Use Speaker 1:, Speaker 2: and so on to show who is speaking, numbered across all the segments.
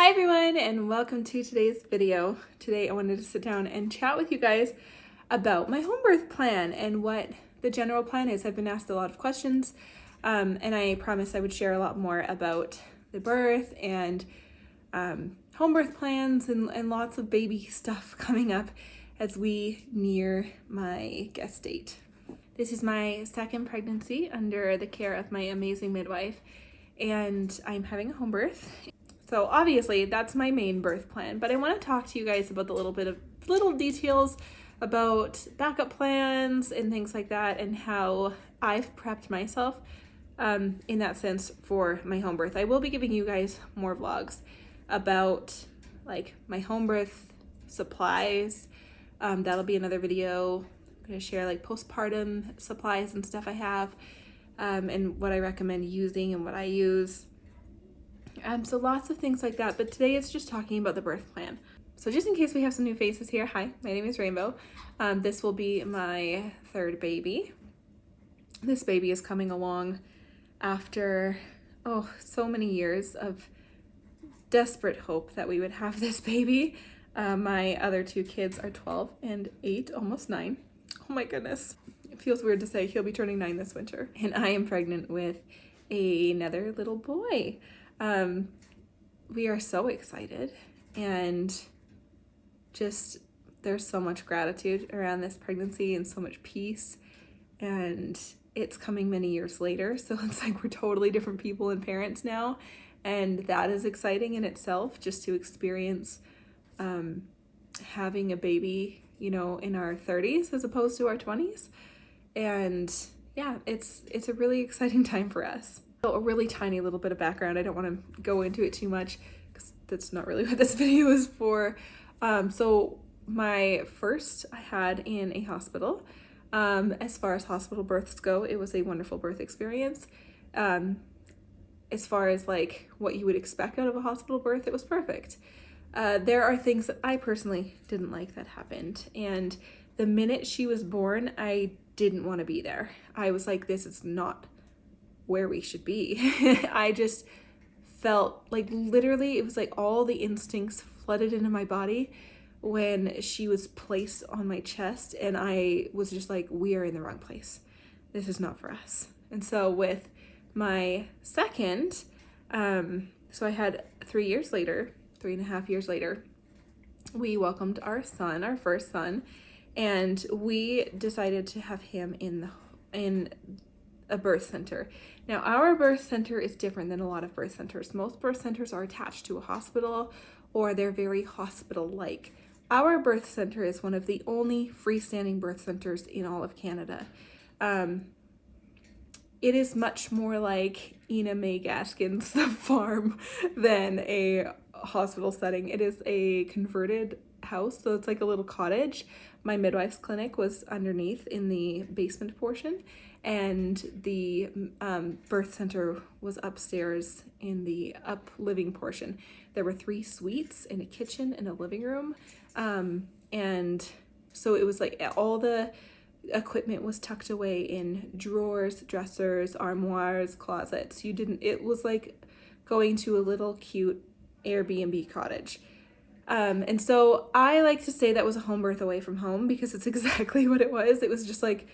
Speaker 1: Hi everyone and welcome to today's video. Today I wanted to sit down and chat with you guys about my home birth plan and what the general plan is. I've been asked a lot of questions and I promised I would share a lot more about the birth and home birth plans and lots of baby stuff coming up as we near my guest date. This is my second pregnancy under the care of my amazing midwife and I'm having a home birth. So obviously that's my main birth plan, but I want to talk to you guys about the little details about backup plans and things like that and how I've prepped myself in that sense for my home birth. I will be giving you guys more vlogs about like my home birth supplies. That'll be another video. I'm going to share like postpartum supplies and stuff I have and what I recommend using and what I use. So lots of things like that, but today it's just talking about the birth plan. So just in case we have some new faces here, hi, my name is Rainbow. This will be my third baby. This baby is coming along after, so many years of desperate hope that we would have this baby. My other two kids are 12 and 8, almost 9. Oh my goodness. It feels weird to say he'll be turning 9 this winter. And I am pregnant with another little boy. We are so excited and just there's so much gratitude around this pregnancy and so much peace, and it's coming many years later, so it's like we're totally different people and parents now, and that is exciting in itself, just to experience having a baby, in our 30s as opposed to our 20s. And yeah, it's a really exciting time for us. So a really tiny little bit of background. I don't want to go into it too much because that's not really what this video is for. So my first I had in a hospital. As far as hospital births go, it was a wonderful birth experience. As far as like what you would expect out of a hospital birth, it was perfect. There are things that I personally didn't like that happened. And the minute she was born, I didn't want to be there. I was like, this is not where we should be. I just felt like literally it was like all the instincts flooded into my body when she was placed on my chest, and I was just like, we are in the wrong place. This is not for us. And so with my second, so I had 3.5 years later, we welcomed our son, our first son, and we decided to have him in a birth center. Now, our birth center is different than a lot of birth centers. Most birth centers are attached to a hospital or they're very hospital-like. Our birth center is one of the only freestanding birth centers in all of Canada. It is much more like Ina May Gaskin's The Farm than a hospital setting. It is a converted house, so it's like a little cottage. My midwife's clinic was underneath in the basement portion, and the birth center was upstairs in the up living portion. There were 3 suites and a kitchen and a living room, and so it was like all the equipment was tucked away in drawers, dressers, armoires, closets. It was like going to a little cute Airbnb cottage. And so I like to say that was a home birth away from home, because it's exactly what it was. It was just like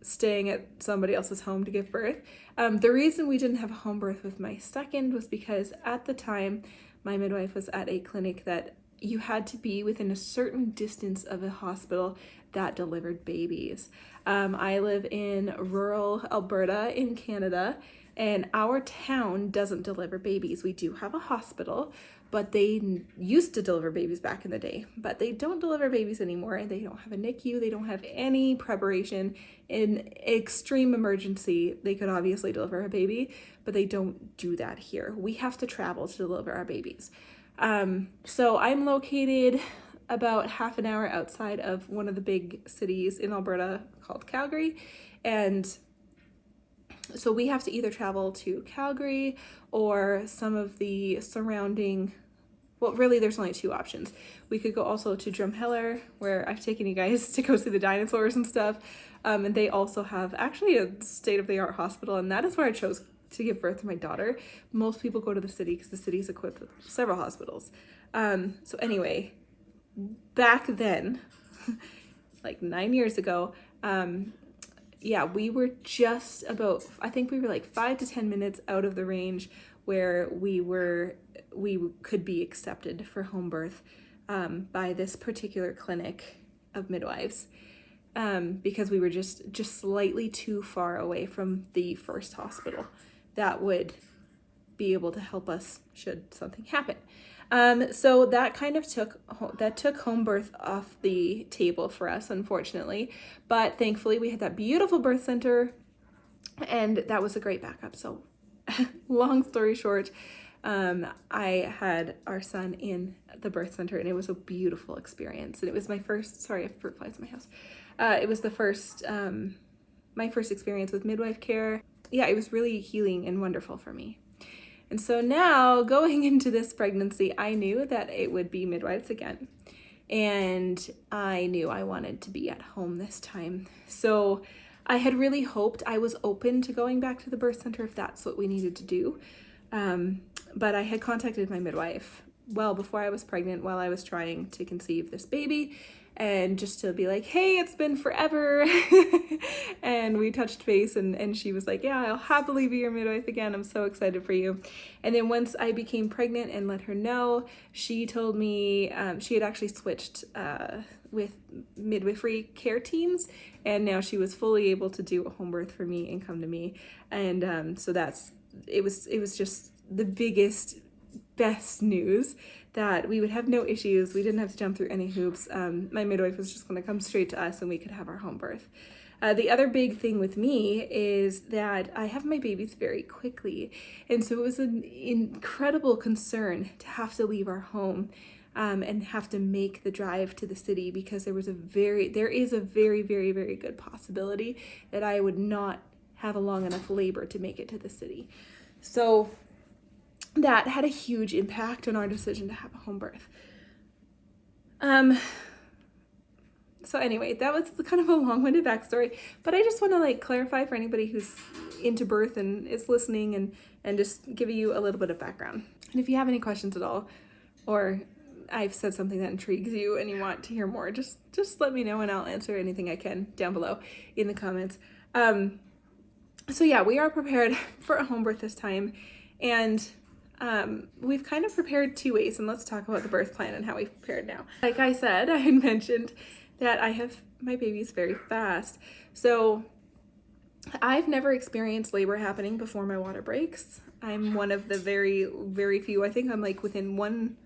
Speaker 1: staying at somebody else's home to give birth. The reason we didn't have a home birth with my second was because at the time my midwife was at a clinic that you had to be within a certain distance of a hospital that delivered babies. I live in rural Alberta in Canada, and our town doesn't deliver babies. We do have a hospital, but they used to deliver babies back in the day, but they don't deliver babies anymore. They don't have a NICU. They don't have any preparation. In extreme emergency, they could obviously deliver a baby, but they don't do that here. We have to travel to deliver our babies. So I'm located about half an hour outside of one of the big cities in Alberta called Calgary, and so we have to either travel to Calgary or some of the surrounding, well, really there's only 2 options. We could go also to Drumheller, where I've taken you guys to go see the dinosaurs and stuff, and they also have actually a state-of-the-art hospital, and that is where I chose to give birth to my daughter. Most people go to the city because the city's equipped with several hospitals. So anyway, back then, like 9 years ago, yeah, we were just about, I think we were like 5 to 10 minutes out of the range where we could be accepted for home birth by this particular clinic of midwives, because we were just slightly too far away from the first hospital that would be able to help us should something happen. So that kind of took home birth off the table for us, unfortunately, but thankfully we had that beautiful birth center, and that was a great backup. So long story short, I had our son in the birth center, and it was a beautiful experience. And it was my first, sorry, I have fruit flies in my house. It was the first, my first experience with midwife care. Yeah, it was really healing and wonderful for me. And so now going into this pregnancy, I knew that it would be midwives again. And I knew I wanted to be at home this time. So I had really hoped, I was open to going back to the birth center if that's what we needed to do. But I had contacted my midwife well before I was pregnant, while I was trying to conceive this baby, and just to be like, hey, it's been forever. And we touched base, and she was like, yeah, I'll happily be your midwife again. I'm so excited for you. And then once I became pregnant and let her know, she told me she had actually switched with midwifery care teams, and now she was fully able to do a home birth for me and come to me. And so it was just the biggest, best news that we would have no issues. We didn't have to jump through any hoops. My midwife was just going to come straight to us, and we could have our home birth. The other big thing with me is that I have my babies very quickly, and so it was an incredible concern to have to leave our home and have to make the drive to the city, because there is a very, very, very good possibility that I would not have a long enough labor to make it to the city. So that had a huge impact on our decision to have a home birth. So anyway, that was kind of a long-winded backstory, but I just want to clarify for anybody who's into birth and is listening, and just give you a little bit of background. And if you have any questions at all, or I've said something that intrigues you and you want to hear more, just let me know, and I'll answer anything I can down below in the comments. So yeah, we are prepared for a home birth this time, and we've kind of prepared two ways, and let's talk about the birth plan and how we've prepared now. Like I said, I had mentioned that I have my babies very fast. So I've never experienced labor happening before my water breaks. I'm one of the very, very few, I think I'm within 1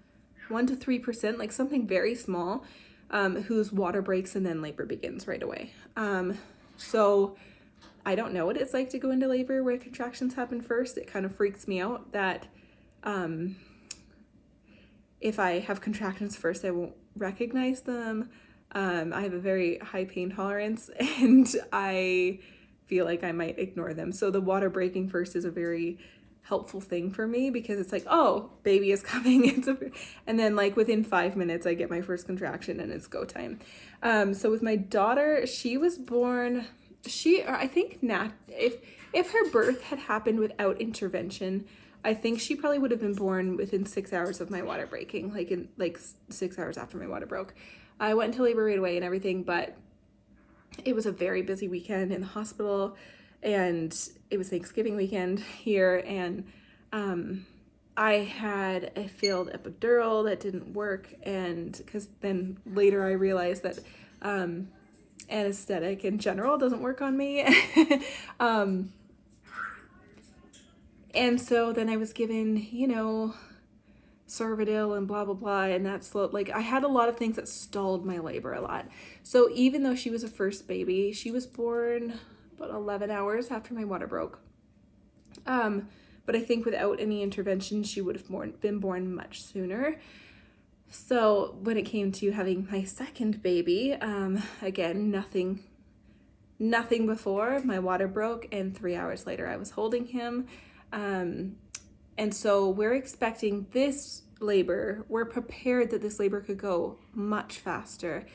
Speaker 1: to 3%, something very small, whose water breaks and then labor begins right away. So I don't know what it's like to go into labor where contractions happen first. It kind of freaks me out that if I have contractions first, I won't recognize them. I have a very high pain tolerance, and I feel like I might ignore them. So the water breaking first is a very helpful thing for me, because it's oh, baby is coming. And then within 5 minutes, I get my first contraction and it's go time. So with my daughter, she was born, I think if her birth had happened without intervention, I think she probably would have been born within 6 hours of my water breaking, 6 hours after my water broke. I went into labor right away and everything, but it was a very busy weekend in the hospital, and it was Thanksgiving weekend here, and I had a failed epidural that didn't work, and because then later I realized that anesthetic in general doesn't work on me. And so then I was given, Cervidil and blah, blah, blah. And that slowed, I had a lot of things that stalled my labor a lot. So even though she was a first baby, she was born about 11 hours after my water broke. But I think without any intervention, she would have been born much sooner. So when it came to having my second baby, again, nothing before my water broke, and 3 hours later I was holding him. And so we're expecting this labor, we're prepared that this labor could go much faster,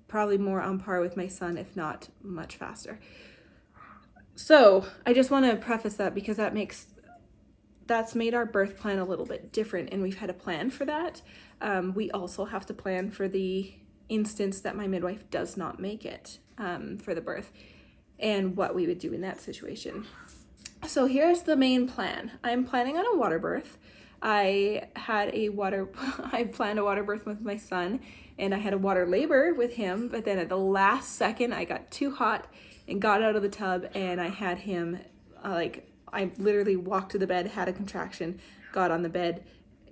Speaker 1: probably more on par with my son, if not much faster. So I just want to preface that because that's made our birth plan a little bit different, and we've had a plan for that. We also have to plan for the instance that my midwife does not make it for the birth, and what we would do in that situation. So here's the main plan. I'm planning on a water birth. I planned a water birth with my son, and I had a water labor with him, but then at the last second I got too hot and got out of the tub, and I had him I literally walked to the bed, had a contraction, got on the bed,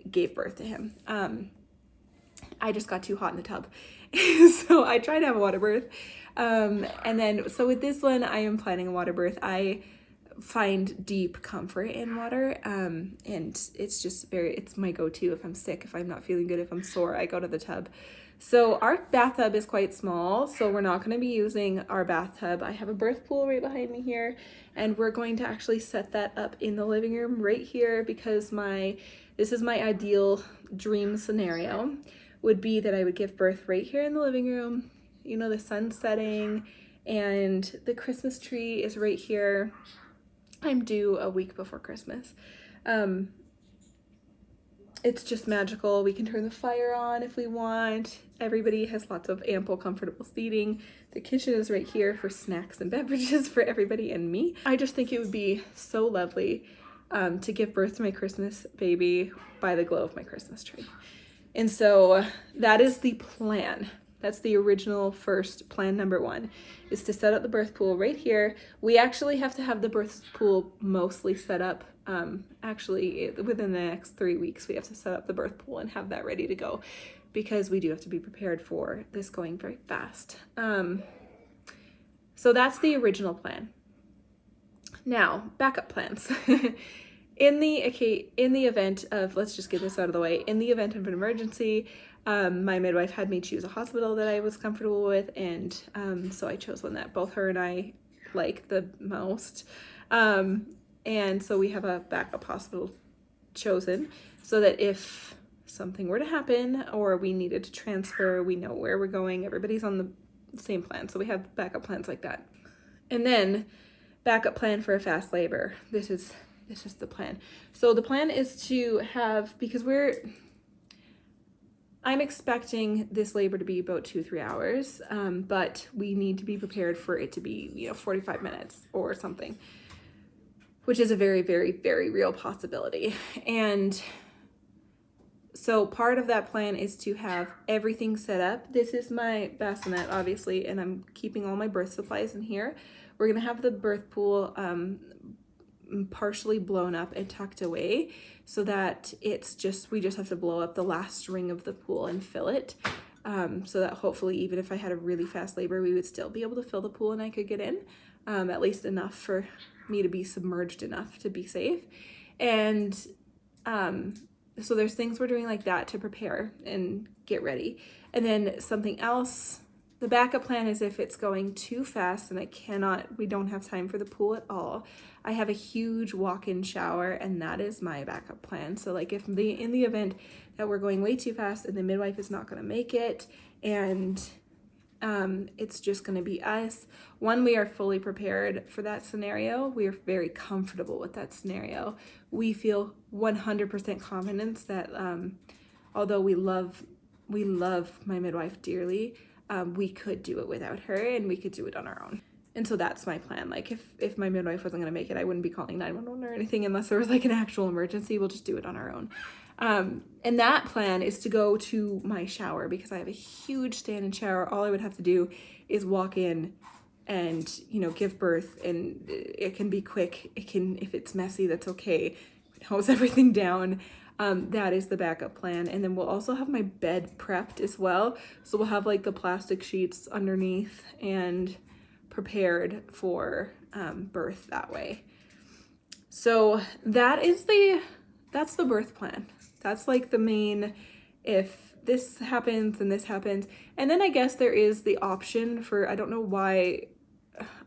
Speaker 1: gave birth to him. I just got too hot in the tub. So I tried to have a water birth. So with this one, I am planning a water birth. I find deep comfort in water. And it's just it's my go-to if I'm sick, if I'm not feeling good, if I'm sore, I go to the tub. So our bathtub is quite small, so we're not going to be using our bathtub. I have a birth pool right behind me here, and we're going to actually set that up in the living room right here because this is my ideal dream scenario, would be that I would give birth right here in the living room. You know, the sun's setting and the Christmas tree is right here. I'm due a week before Christmas. It's just magical. We can turn the fire on if we want. Everybody has lots of ample, comfortable seating. The kitchen is right here for snacks and beverages for everybody and me. I just think it would be so lovely to give birth to my Christmas baby by the glow of my Christmas tree. And so that is the plan. That's the original first plan. Number one is to set up the birth pool right here. We actually have to have the birth pool mostly set up. Actually, within the next 3 weeks, we have to set up the birth pool and have that ready to go because we do have to be prepared for this going very fast. So that's the original plan. Now, backup plans. In the event of, let's just get this out of the way, in the event of an emergency, my midwife had me choose a hospital that I was comfortable with, and so I chose one that both her and I like the most. And so we have a backup hospital chosen so that if something were to happen or we needed to transfer, we know where we're going. Everybody's on the same plan. So we have backup plans like that. And then backup plan for a fast labor. This is the plan. So the plan is to have, because I'm expecting this labor to be about 2-3 hours, but we need to be prepared for it to be, 45 minutes or something, which is a very, very, very real possibility. And so part of that plan is to have everything set up. This is my bassinet, obviously, and I'm keeping all my birth supplies in here. We're gonna have the birth pool partially blown up and tucked away so that we just have to blow up the last ring of the pool and fill it. So that hopefully, even if I had a really fast labor, we would still be able to fill the pool and I could get in, at least enough for me to be submerged enough to be safe. And so there's things we're doing like that to prepare and get ready. And then something else, the backup plan is if it's going too fast and we don't have time for the pool at all, I have a huge walk-in shower, and that is my backup plan. So like in the event that we're going way too fast and the midwife is not going to make it, and it's just going to be us. One, we are fully prepared for that scenario. We are very comfortable with that scenario. We feel 100% confidence that although we love my midwife dearly, we could do it without her and we could do it on our own. And so that's my plan. Like if my midwife wasn't going to make it, I wouldn't be calling 911 or anything unless there was like an actual emergency. We'll just do it on our own. And that plan is to go to my shower because I have a huge stand-in shower. All I would have to do is walk in and, give birth, and it can be quick. If it's messy, that's okay. Hose everything down. That is the backup plan. And then we'll also have my bed prepped as well. So we'll have like the plastic sheets underneath and prepared for birth that way. So that's the birth plan. That's like the main, if this happens and this happens. And then I guess there is the option for, I don't know why,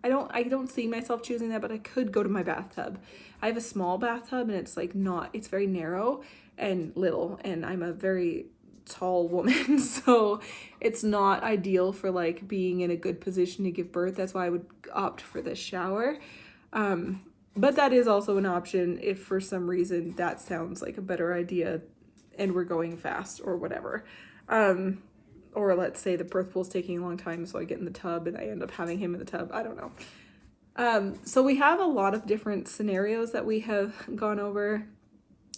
Speaker 1: I don't see myself choosing that, but I could go to my bathtub. I have a small bathtub and it's very narrow and little, and I'm a very tall woman, so it's not ideal for like being in a good position to give birth. That's why I would opt for this shower. But that is also an option if for some reason that sounds like a better idea and we're going fast or whatever. Or let's say the birth pool's taking a long time, so I get in the tub and I end up having him in the tub. I don't know. So we have a lot of different scenarios that we have gone over.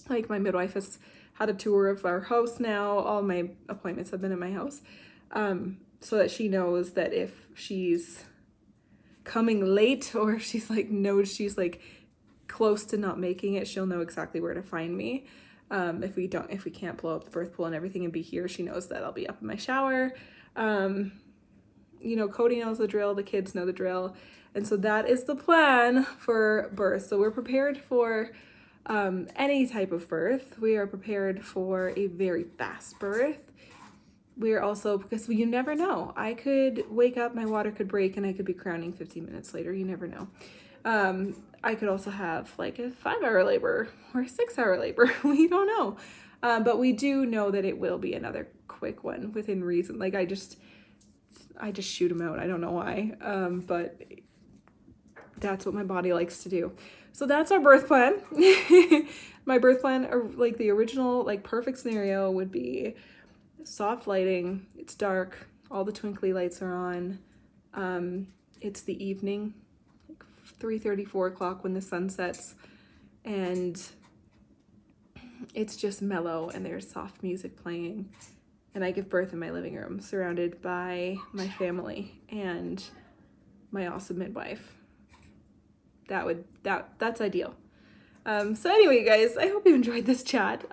Speaker 1: Like my midwife has had a tour of our house now. All my appointments have been in my house. So that she knows that if she's coming late or if she's like knows she's like close to not making it, she'll know exactly where to find me. If we can't blow up the birth pool and everything and be here, she knows that I'll be up in my shower. You know, Cody knows the drill, the kids know the drill. And so that is the plan for birth. So we're prepared for any type of birth. We are prepared for a very fast birth. We're also, because you never know. I could wake up, my water could break, and I could be crowning 15 minutes later. You never know. I could also have like a 5-hour labor or a 6-hour labor. We don't know. But we do know that it will be another quick one within reason. Like I just shoot them out. I don't know why. But that's what my body likes to do. So that's our birth plan. My birth plan, or like the original, like perfect scenario would be soft lighting. It's dark. All the twinkly lights are on. It's the evening, like 3:30, 4 o'clock when the sun sets, and it's just mellow and there's soft music playing. And I give birth in my living room, surrounded by my family and my awesome midwife. That's ideal. So anyway, guys, I hope you enjoyed this chat.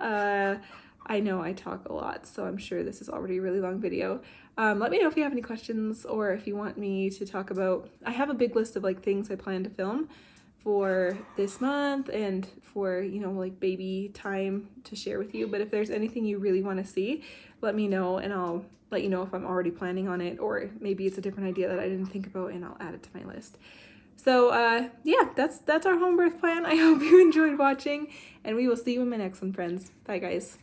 Speaker 1: I know I talk a lot, so I'm sure this is already a really long video. Let me know if you have any questions or if you want me to talk about, I have a big list of like things I plan to film for this month and for, you know, like baby time to share with you. But if there's anything you really want to see, let me know and I'll let you know if I'm already planning on it, or maybe it's a different idea that I didn't think about and I'll add it to my list. So yeah, that's our home birth plan. I hope you enjoyed watching, and we will see you in my next one, friends. Bye, guys.